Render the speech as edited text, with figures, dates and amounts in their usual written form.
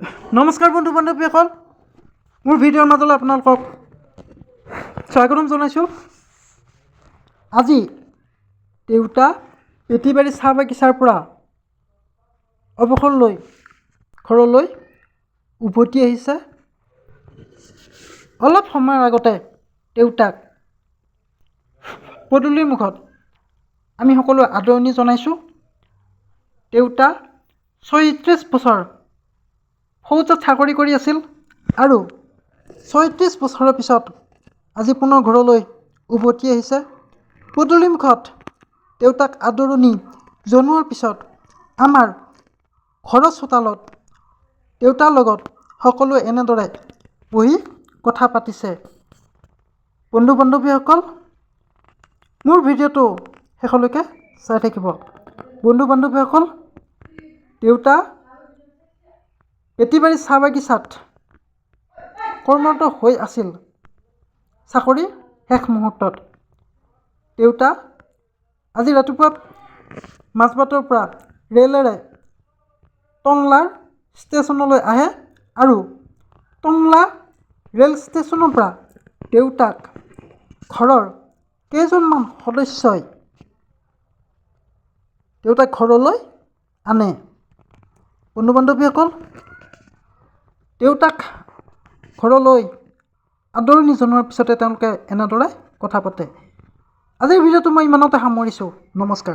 নমস্কাৰ বন্ধু বান্ধৱীসকল, মোৰ ভিডিঅ'ৰ মাজলৈ আপোনালোকক স্বাগতম জনাইছোঁ। আজি দেউতা পেটীবাৰী চাহ বাগিচাৰ পৰা অৱসৰ লৈ ঘৰলৈ উভতি আহিছে। অলপ সময়ৰ আগতে দেউতাক পদূলিৰ মুখত আমি সকলোৱে আদৰণি জনাইছোঁ। দেউতা ৩৬ বছৰ ফৌজত চাকৰি কৰি আছিল আৰু ৩৬ বছৰৰ পিছত আজি পুনৰ ঘৰলৈ উভতি আহিছে। পদূলিৰ মুখত দেউতাক আদৰণি জনোৱাৰ পিছত আমাৰ ঘৰৰ চোতালত দেউতাৰ লগত সকলোৱে এনেদৰে বহি কথা পাতিছে। বন্ধু বান্ধৱীসকল, মোৰ ভিডিঅ'টো শেষলৈকে চাই থাকিব। বন্ধু বান্ধৱীসকল, দেউতা পেটীবাৰী চাহ বাগিচাত কৰ্মৰত হৈ আছিল। চাকৰি শেষ মুহূৰ্তত দেউতা আজি ৰাতিপুৱা মাজবাটৰ পৰা ৰেলেৰে টংলাৰ ষ্টেচনলৈ আহে আৰু টংলা ৰেল ষ্টেচনৰ পৰা দেউতাক ঘৰৰ কেইজনমান সদস্যই দেউতাক ঘৰলৈ আনে। বন্ধু বান্ধৱীসকল, দেউতাক ঘৰলৈ আদৰণি জনোৱাৰ পিছতে তেওঁলোকে এনেদৰে কথা পাতে। আজিৰ ভিডিঅ'টো মই ইমানতে সামৰিছোঁ। নমস্কাৰ।